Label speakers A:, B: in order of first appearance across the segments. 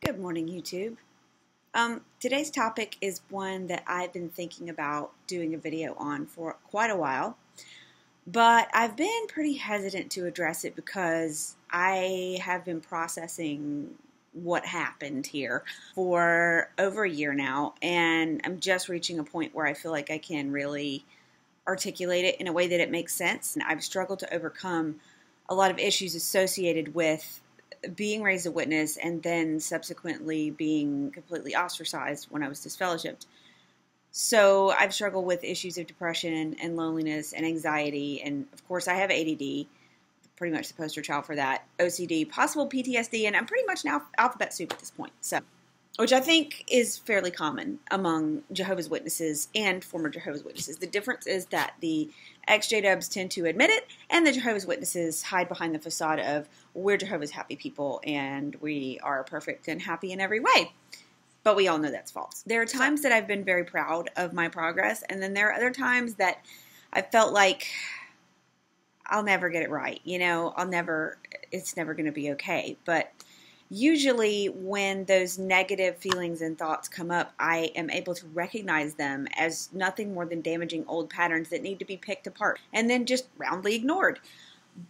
A: Good morning, YouTube. Today's topic is one that I've been thinking about doing a video on for quite a while, but I've been pretty hesitant to address it because I have been processing what happened here for over a year now, and I'm just reaching a point where I feel like I can really articulate it in a way that it makes sense. And I've struggled to overcome a lot of issues associated with being raised a witness and then subsequently being completely ostracized when I was disfellowshipped. So I've struggled with issues of depression and loneliness and anxiety, and of course I have ADD, pretty much the poster child for that, OCD, possible PTSD, and I'm pretty much now alphabet soup at this point. So, which I think is fairly common among Jehovah's Witnesses and former Jehovah's Witnesses. The difference is that the XJWs tend to admit it, and the Jehovah's Witnesses hide behind the facade of, we're Jehovah's happy people, and we are perfect and happy in every way. But we all know that's false. There are times that I've been very proud of my progress, and then there are other times that I felt like I'll never get it right. You know, it's never going to be okay. But usually when those negative feelings and thoughts come up, I am able to recognize them as nothing more than damaging old patterns that need to be picked apart and then just roundly ignored.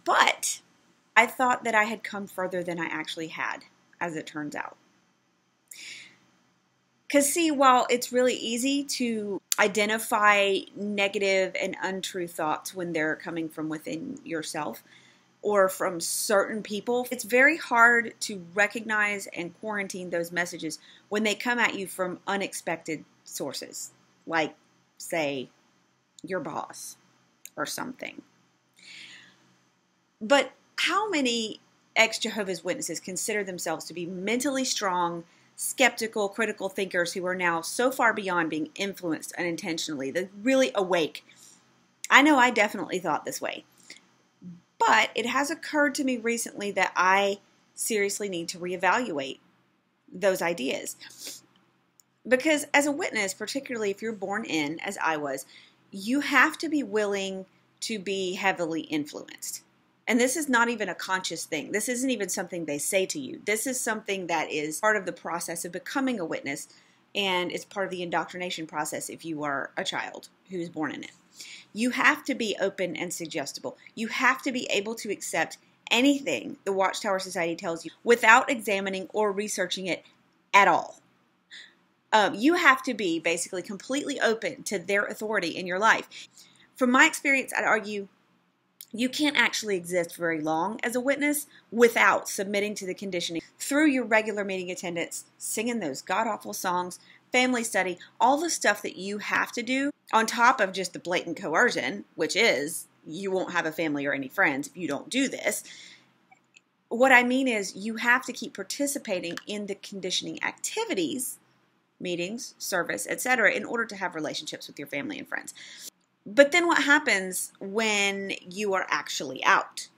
A: But I thought that I had come further than I actually had, as it turns out. Because see, while it's really easy to identify negative and untrue thoughts when they're coming from within yourself, or from certain people, it's very hard to recognize and quarantine those messages when they come at you from unexpected sources, like, say, your boss or something. But how many ex-Jehovah's Witnesses consider themselves to be mentally strong, skeptical, critical thinkers who are now so far beyond being influenced unintentionally? They're really awake. I know I definitely thought this way. But it has occurred to me recently that I seriously need to reevaluate those ideas. Because as a witness, particularly if you're born in, as I was, you have to be willing to be heavily influenced. And this is not even a conscious thing. This isn't even something they say to you. This is something that is part of the process of becoming a witness, and it's part of the indoctrination process if you are a child who's born in it. You have to be open and suggestible. You have to be able to accept anything the Watchtower Society tells you without examining or researching it at all. You have to be basically completely open to their authority in your life. From my experience, I'd argue you can't actually exist very long as a witness without submitting to the conditioning through your regular meeting attendance, singing those god-awful songs, family study, all the stuff that you have to do on top of just the blatant coercion, which is you won't have a family or any friends if you don't do this. What I mean is you have to keep participating in the conditioning activities, meetings, service, etc., in order to have relationships with your family and friends. But then what happens when you are actually out?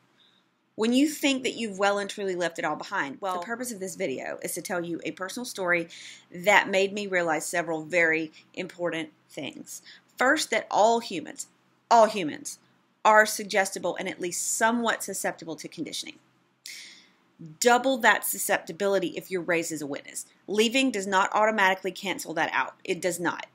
A: When you think that you've well and truly left it all behind? Well, the purpose of this video is to tell you a personal story that made me realize several very important things. First, that all humans are suggestible and at least somewhat susceptible to conditioning. Double that susceptibility if you're raised as a witness. Leaving does not automatically cancel that out. It does not.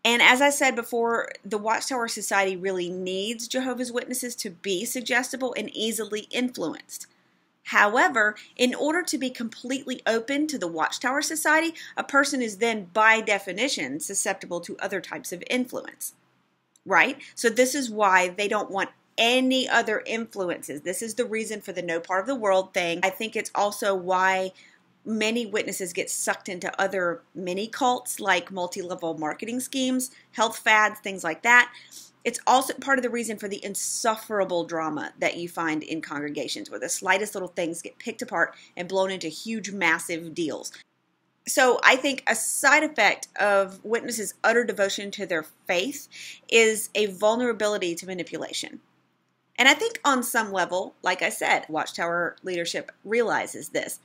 A: And as I said before, the Watchtower Society really needs Jehovah's Witnesses to be suggestible and easily influenced. However, in order to be completely open to the Watchtower Society, a person is then, by definition, susceptible to other types of influence. Right? So this is why they don't want any other influences. This is the reason for the no part of the world thing. I think it's also why many witnesses get sucked into other mini cults like multi-level marketing schemes, health fads, things like that. It's also part of the reason for the insufferable drama that you find in congregations where the slightest little things get picked apart and blown into huge, massive deals. So I think a side effect of witnesses' utter devotion to their faith is a vulnerability to manipulation. And I think on some level, like I said, Watchtower leadership realizes this.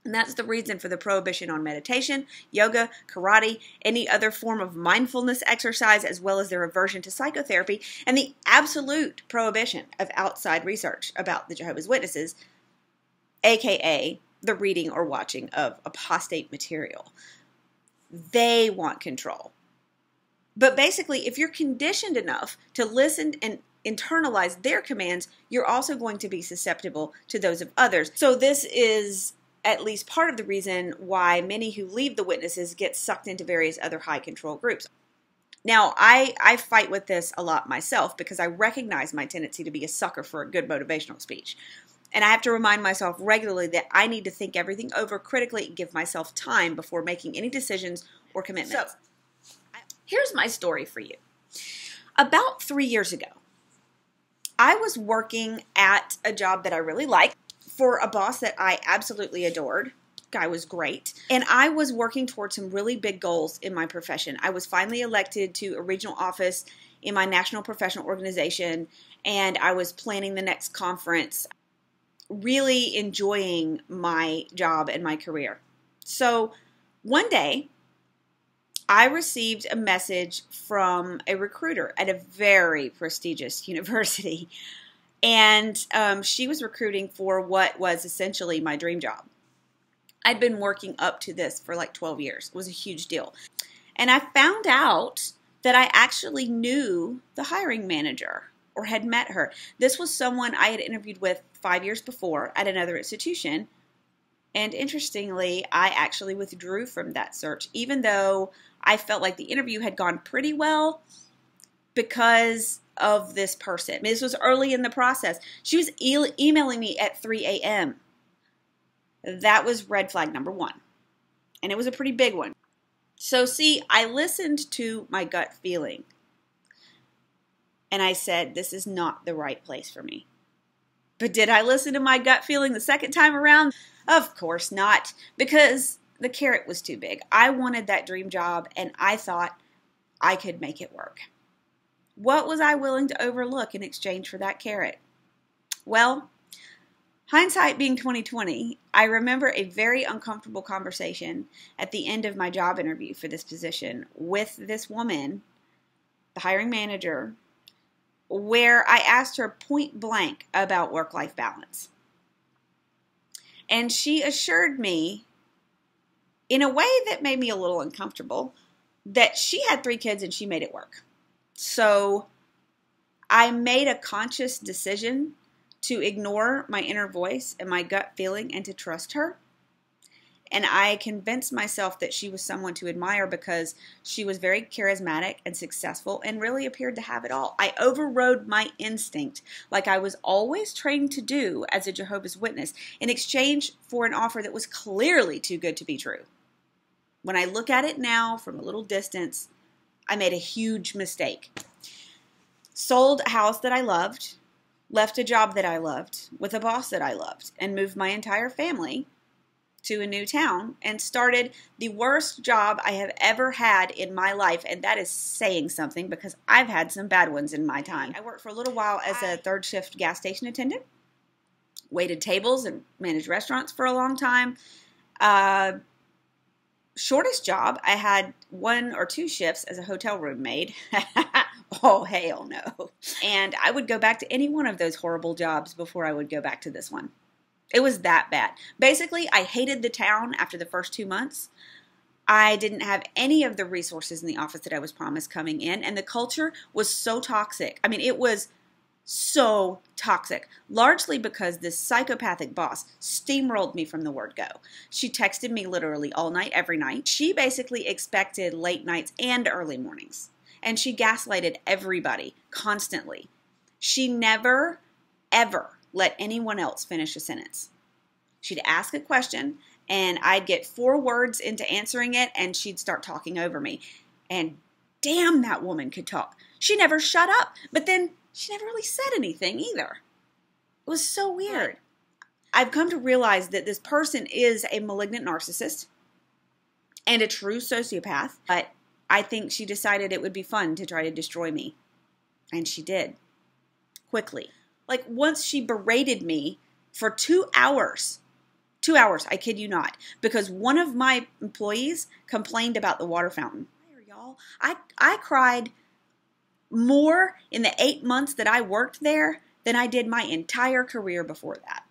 A: And that's the reason for the prohibition on meditation, yoga, karate, any other form of mindfulness exercise, as well as their aversion to psychotherapy, and the absolute prohibition of outside research about the Jehovah's Witnesses, aka the reading or watching of apostate material. They want control. But basically, if you're conditioned enough to listen and internalize their commands, you're also going to be susceptible to those of others. So this is at least part of the reason why many who leave the witnesses get sucked into various other high control groups. Now, I fight with this a lot myself because I recognize my tendency to be a sucker for a good motivational speech. And I have to remind myself regularly that I need to think everything over critically and give myself time before making any decisions or commitments. So, here's my story for you. About 3 years ago, I was working at a job that I really liked for a boss that I absolutely adored. Guy was great. And I was working towards some really big goals in my profession. I was finally elected to a regional office in my national professional organization, and I was planning the next conference, really enjoying my job and my career. So one day, I received a message from a recruiter at a very prestigious university, and she was recruiting for what was essentially my dream job. I'd been working up to this for like 12 years. It was a huge deal. And I found out that I actually knew the hiring manager or had met her. This was someone I had interviewed with 5 years before at another institution. And interestingly, I actually withdrew from that search, even though I felt like the interview had gone pretty well because of this person. This was early in the process. She was emailing me at 3 a.m. That was red flag number one. And it was a pretty big one. So see, I listened to my gut feeling. And I said, this is not the right place for me. But did I listen to my gut feeling the second time around? Of course not, because the carrot was too big. I wanted that dream job, and I thought I could make it work. What was I willing to overlook in exchange for that carrot? Well, hindsight being 2020, I remember a very uncomfortable conversation at the end of my job interview for this position with this woman, the hiring manager, where I asked her point blank about work-life balance. And she assured me, in a way that made me a little uncomfortable, that she had 3 kids and she made it work. So I made a conscious decision to ignore my inner voice and my gut feeling and to trust her. And I convinced myself that she was someone to admire because she was very charismatic and successful and really appeared to have it all. I overrode my instinct, like I was always trained to do as a Jehovah's Witness, in exchange for an offer that was clearly too good to be true. When I look at it now from a little distance, I made a huge mistake. Sold a house that I loved, left a job that I loved with a boss that I loved, and moved my entire family to a new town and started the worst job I have ever had in my life. And that is saying something because I've had some bad ones in my time. I worked for a little while as a third shift gas station attendant, waited tables and managed restaurants for a long time. Shortest job, I had 1 or 2 shifts as a hotel room maid. Oh, hell no. And I would go back to any one of those horrible jobs before I would go back to this one. It was that bad. Basically, I hated the town after the first 2 months. I didn't have any of the resources in the office that I was promised coming in, and the culture was so toxic. I mean, it was so toxic, largely because this psychopathic boss steamrolled me from the word go. She texted me literally all night, every night. She basically expected late nights and early mornings, and she gaslighted everybody constantly. She never, ever let anyone else finish a sentence. She'd ask a question, and I'd get 4 words into answering it, and she'd start talking over me. And damn, that woman could talk. She never shut up, but then she never really said anything either. It was so weird. I've come to realize that this person is a malignant narcissist and a true sociopath, but I think she decided it would be fun to try to destroy me. And she did. Quickly. Like, once she berated me for 2 hours. 2 hours, I kid you not. Because one of my employees complained about the water fountain. Y'all, I cried more in the 8 months that I worked there than I did my entire career before that.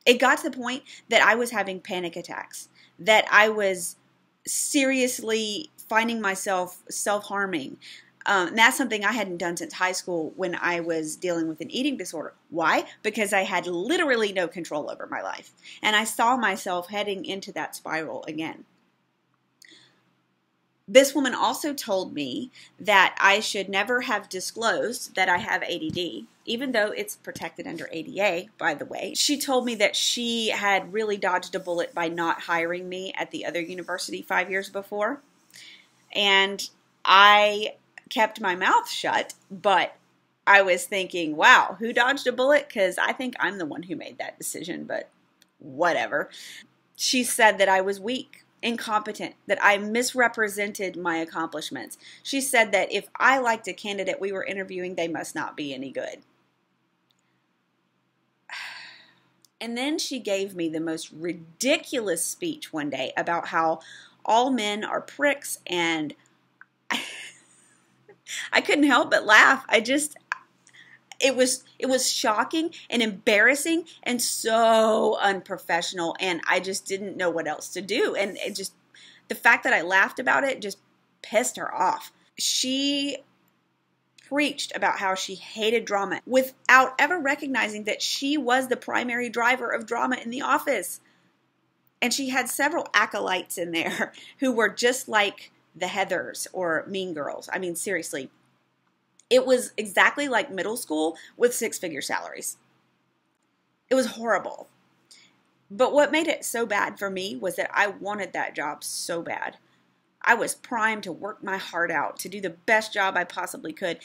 A: It got to the point that I was having panic attacks, that I was seriously finding myself self-harming. And that's something I hadn't done since high school when I was dealing with an eating disorder. Why? Because I had literally no control over my life. And I saw myself heading into that spiral again. This woman also told me that I should never have disclosed that I have ADD, even though it's protected under ADA, by the way. She told me that she had really dodged a bullet by not hiring me at the other university 5 years before. And I kept my mouth shut, but I was thinking, wow, who dodged a bullet? Because I think I'm the one who made that decision, but whatever. She said that I was weak, incompetent, that I misrepresented my accomplishments. She said that if I liked a candidate we were interviewing, they must not be any good. And then she gave me the most ridiculous speech one day about how all men are pricks, and I couldn't help but laugh. It was shocking and embarrassing and so unprofessional, and I just didn't know what else to do. And the fact that I laughed about it just pissed her off. She preached about how she hated drama without ever recognizing that she was the primary driver of drama in the office. And she had several acolytes in there who were just like the Heathers or Mean Girls. I mean, seriously. It was exactly like middle school with six-figure salaries. It was horrible. But what made it so bad for me was that I wanted that job so bad. I was primed to work my heart out, to do the best job I possibly could.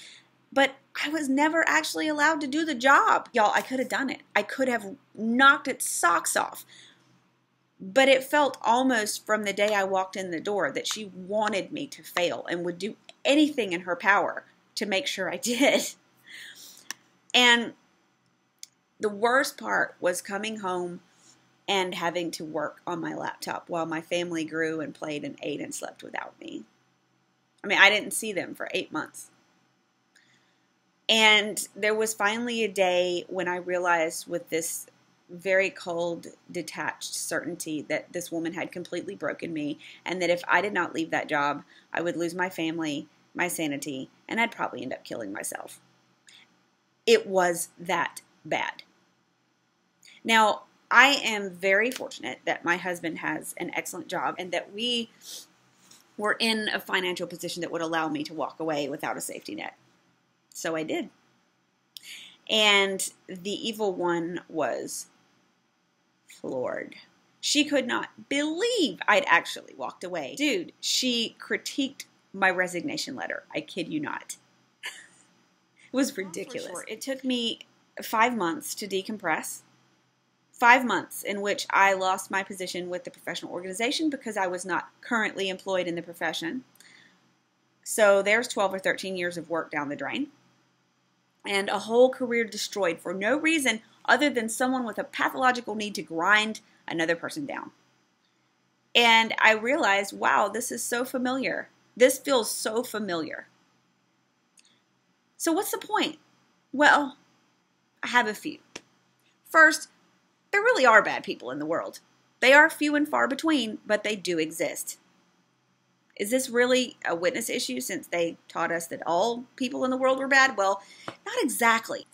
A: But I was never actually allowed to do the job. Y'all, I could have done it. I could have knocked its socks off. But it felt almost from the day I walked in the door that she wanted me to fail and would do anything in her power to make sure I did. And the worst part was coming home and having to work on my laptop while my family grew and played and ate and slept without me. I mean, I didn't see them for 8 months. And there was finally a day when I realized with this very cold, detached certainty that this woman had completely broken me, and that if I did not leave that job, I would lose my family, my sanity, and I'd probably end up killing myself. It was that bad. Now, I am very fortunate that my husband has an excellent job and that we were in a financial position that would allow me to walk away without a safety net. So I did. And the evil one was floored. She could not believe I'd actually walked away. Dude, she critiqued my resignation letter. I kid you not. It was ridiculous. It took me 5 months to decompress. 5 months in which I lost my position with the professional organization because I was not currently employed in the profession. So there's 12 or 13 years of work down the drain. And a whole career destroyed for no reason other than someone with a pathological need to grind another person down. And I realized, wow, this is so familiar. This feels so familiar. So what's the point? Well, I have a few. First, there really are bad people in the world. They are few and far between, but they do exist. Is this really a witness issue since they taught us that all people in the world were bad? Well, not exactly.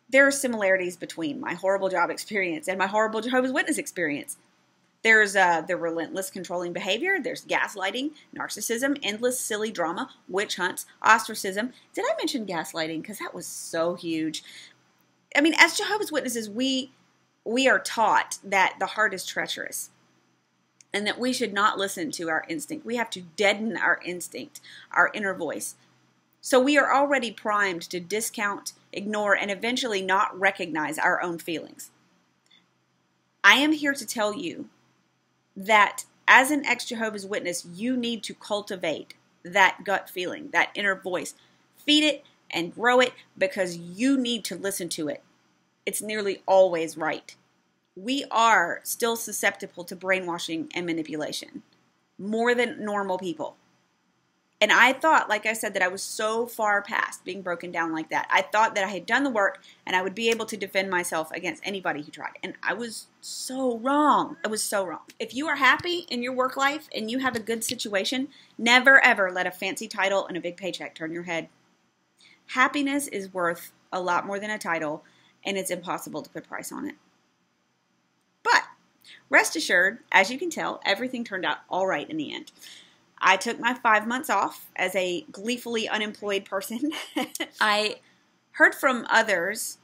A: There are similarities between my horrible job experience and my horrible Jehovah's Witness experience. There's the relentless controlling behavior. There's gaslighting, narcissism, endless silly drama, witch hunts, ostracism. Did I mention gaslighting? Because that was so huge. I mean, as Jehovah's Witnesses, we are taught that the heart is treacherous and that we should not listen to our instinct. We have to deaden our instinct, our inner voice. So we are already primed to discount, ignore, and eventually not recognize our own feelings. I am here to tell you that as an ex-Jehovah's Witness, you need to cultivate that gut feeling, that inner voice. Feed it and grow it because you need to listen to it. It's nearly always right. We are still susceptible to brainwashing and manipulation, more than normal people. And I thought, like I said, that I was so far past being broken down like that. I thought that I had done the work and I would be able to defend myself against anybody who tried. And I was so wrong. I was so wrong. If you are happy in your work life and you have a good situation, never ever let a fancy title and a big paycheck turn your head. Happiness is worth a lot more than a title, and it's impossible to put a price on it. But rest assured, as you can tell, everything turned out all right in the end. I took my 5 months off as a gleefully unemployed person. I heard from others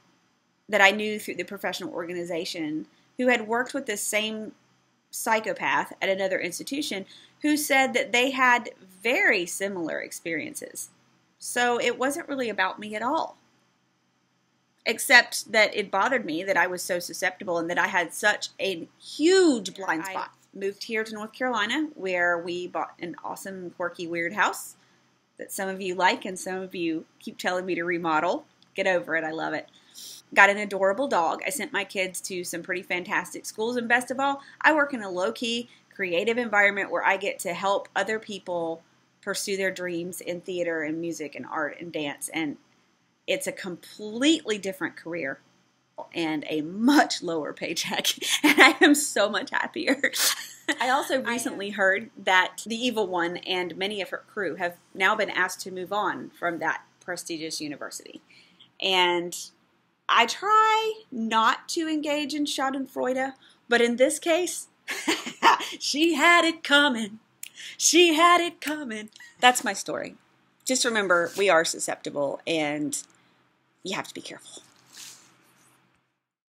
A: that I knew through the professional organization who had worked with this same psychopath at another institution who said that they had very similar experiences. So it wasn't really about me at all. Except that it bothered me that I was so susceptible and that I had such a huge blind spot. Moved here to North Carolina, where we bought an awesome, quirky, weird house that some of you like and some of you keep telling me to remodel. Get over it. I love it. Got an adorable dog. I sent my kids to some pretty fantastic schools, and best of all, I work in a low-key, creative environment where I get to help other people pursue their dreams in theater and music and art and dance, and it's a completely different career and a much lower paycheck, and I am so much happier. I also recently heard that the Evil One and many of her crew have now been asked to move on from that prestigious university. And I try not to engage in schadenfreude, but in this case, she had it coming. She had it coming. That's my story. Just remember, we are susceptible, and you have to be careful.